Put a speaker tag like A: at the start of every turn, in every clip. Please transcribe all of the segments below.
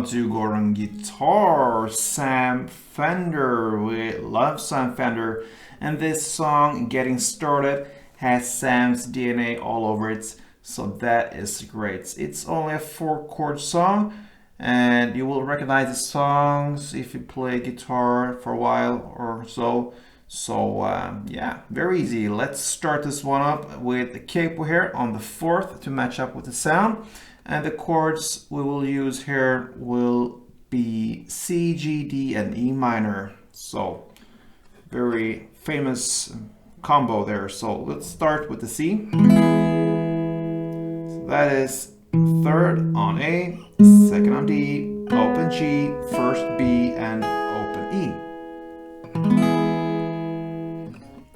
A: welcome to Gordon Guitar, Sam Fender. We love Sam Fender, and this song, Getting Started, has Sam's DNA all over it, so that is great. It's only a 4-chord song, and you will recognize the songs if you play guitar for a while or so. So yeah, very easy. Let's start this one up with the capo here on the 4th to match up with the sound. And the chords we will use here will be C, G, D, and E minor. So very famous combo there. So let's start with the C. So that is 3rd on A, 2nd on D, open G, 1st B, and open E.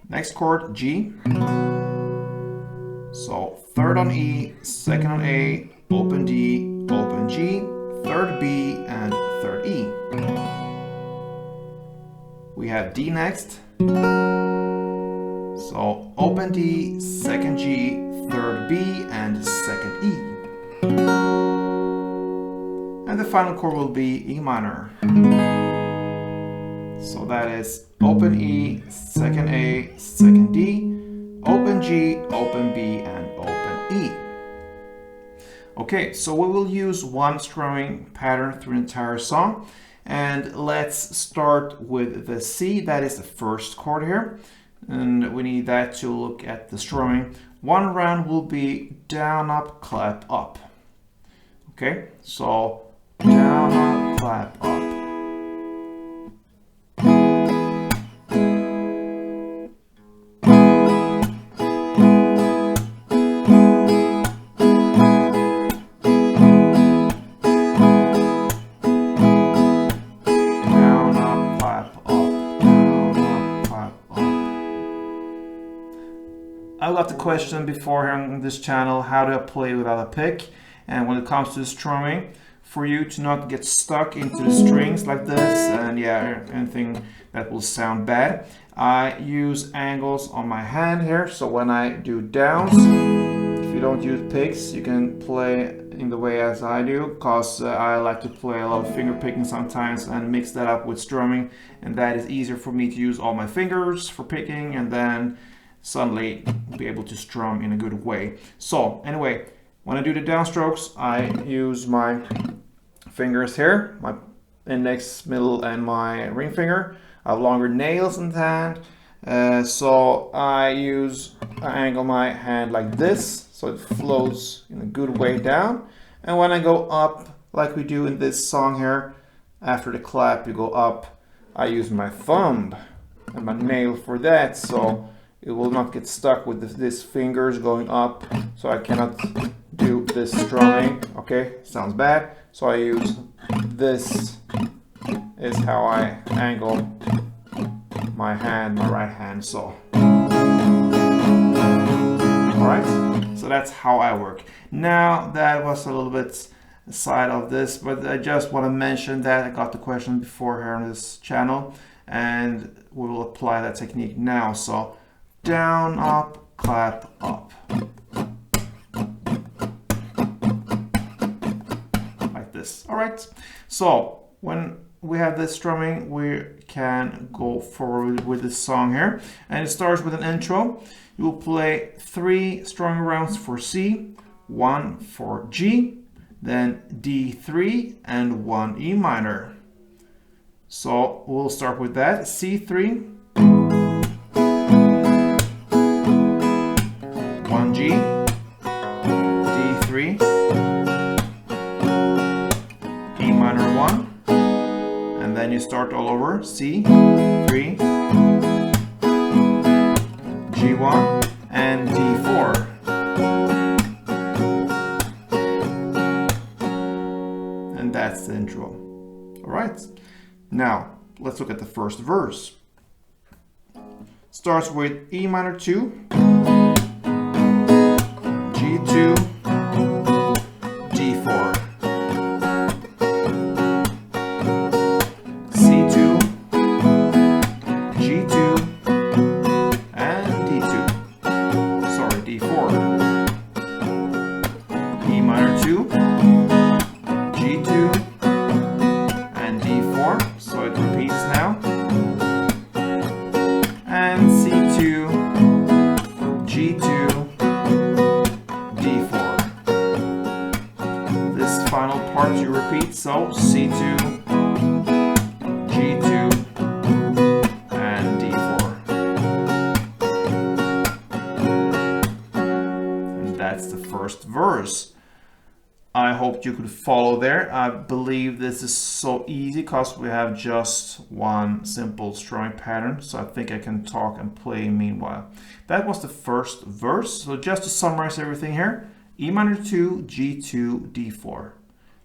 A: Next chord, G. So 3rd on E, 2nd on A, open D, open G, 3rd B, and 3rd E. We have D next. So open D, 2nd G, 3rd B, and 2nd E. And the final chord will be E minor. So that is open E, 2nd A, 2nd D, open G, open B, and open E. Okay, so we will use one strumming pattern through the entire song. And let's start with the C, that is the 1st chord here. And we need that to look at the strumming. One round will be down, up, clap, up. Okay, so down, up, clap, up. I got the question before here on this channel, how do I play without a pick? And when it comes to the strumming, for you to not get stuck into the strings like this and yeah, anything that will sound bad, I use angles on my hand here. So when I do downs, if you don't use picks, you can play in the way as I do, because I like to play a lot of finger picking sometimes and mix that up with strumming, and that is easier for me to use all my fingers for picking and then suddenly be able to strum in a good way. So anyway, when I do the downstrokes, I use my fingers here, my index, middle, and my ring finger. I have longer nails in the hand, so I angle my hand like this, so it flows in a good way down. And when I go up, like we do in this song here, after the clap you go up, I use my thumb and my nail for that, so it will not get stuck with this fingers going up, so I cannot do this strumming. Okay, sounds bad. So I use this, is how I angle my hand, my right hand, so. Alright, so that's how I work. Now that was a little bit aside of this, but I just want to mention that I got the question before here on this channel, and we will apply that technique now. So down, up, clap, up. Like this. Alright, so when we have this strumming, we can go forward with this song here. And it starts with an intro. You will play 3 strumming rounds for C, 1 for G, then D3, and 1 E minor. So we'll start with that. C3. 1 G, D3, E minor 1, and then you start all over, C, 3, G1, and D4. And that's the intro. Alright, now let's look at the first verse. Starts with E minor 2, G2, D4, C2, G2, and D2. Sorry, D4. E minor 2, G2, So C2, G2, and D4. And that's the first verse. I hope you could follow there. I believe this is so easy because we have just one simple strumming pattern. So I think I can talk and play meanwhile. That was the first verse. So just to summarize everything here, E minor 2, G2, D4.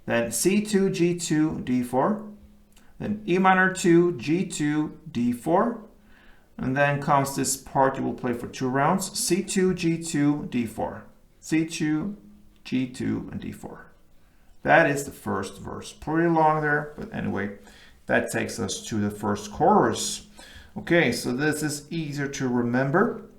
A: Then C2, G2, D4. Then E minor 2, G2, D4. And then comes this part you will play for 2 rounds. C2, G2, D4. C2, G2, and D4. That is the first verse. Pretty long there, but anyway, that takes us to the first chorus. Okay, so this is easier to remember.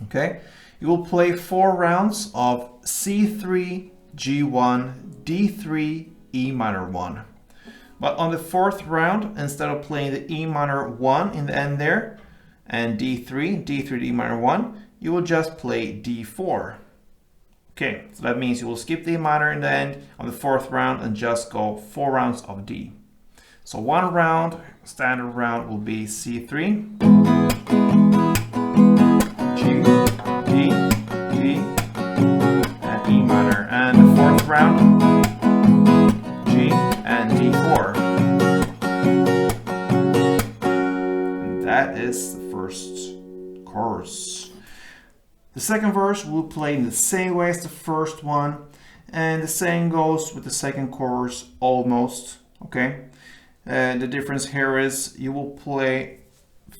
A: Okay, you will play 4 rounds of C3, G1, D3, E minor 1. But on the 4th round, instead of playing the E minor 1 in the end there, and D3, D3 to E minor 1, you will just play D4. Okay, so that means you will skip the E minor in the end on the 4th round and just go 4 rounds of D. So 1 round, standard round, will be C3, G, D, D, and E minor. And the 4th round, G and D4. And that is the first chorus. The second verse we'll play in the same way as the first one, and the same goes with the second chorus almost, okay? The difference here is you will play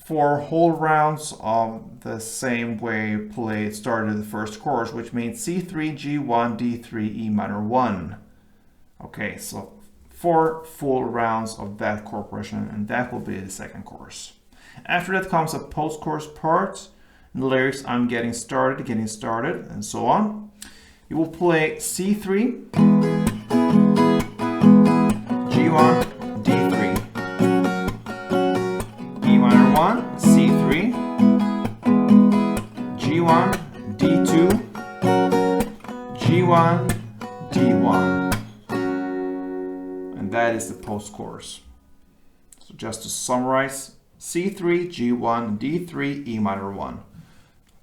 A: 4 whole rounds of the same way you started the first chorus, which means C3, G1, D3, E minor 1. Okay, so 4 full rounds of that chord progression, and that will be the second chorus. After that comes a post-chorus part. In the lyrics, I'm getting started, and so on. You will play C3, G1, D3, E minor 1, C3, G1, D2, G1, D1. And that is the post-chorus. So just to summarize, C3, G1, D3, E minor 1.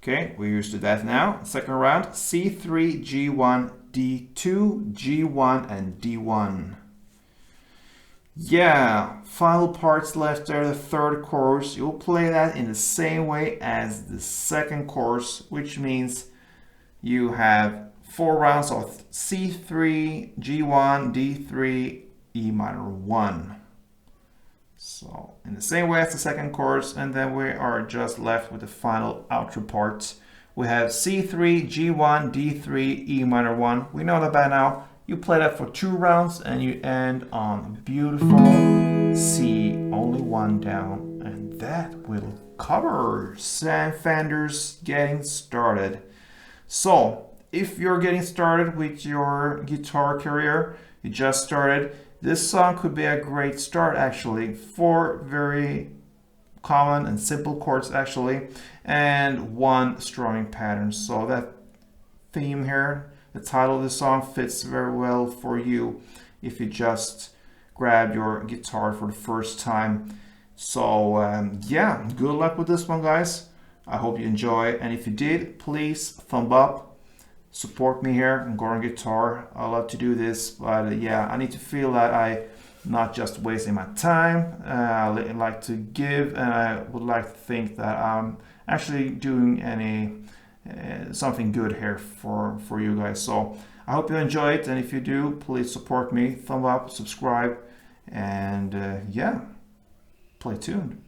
A: Okay, we're used to that now. Second round, C3, G1, D2, G1, and D1. Yeah, final parts left there, the third chorus. You'll play that in the same way as the second chorus, which means you have 4 rounds of C3, G1, D3, E minor 1. So in the same way as the second chorus, and then we are just left with the final outro part. We have C3, G1, D3, E minor 1. We know that by now. You play that for 2 rounds and you end on a beautiful C, only 1 down. And that will cover Sam Fender's Getting Started. So if you're getting started with your guitar career, you just started, this song could be a great start actually. 4 very common and simple chords actually, and 1 strumming pattern. So that theme here, the title of the song, fits very well for you if you just grab your guitar for the first time. So yeah, good luck with this one, guys. I hope you enjoy, and if you did, please thumb up. Support me here on Gordon Guitar. I love to do this, but yeah, I need to feel that I'm not just wasting my time. I like to give, and I would like to think that I'm actually doing something good here for you guys. So I hope you enjoy it, and if you do, please support me. Thumb up, subscribe, and yeah, play tuned.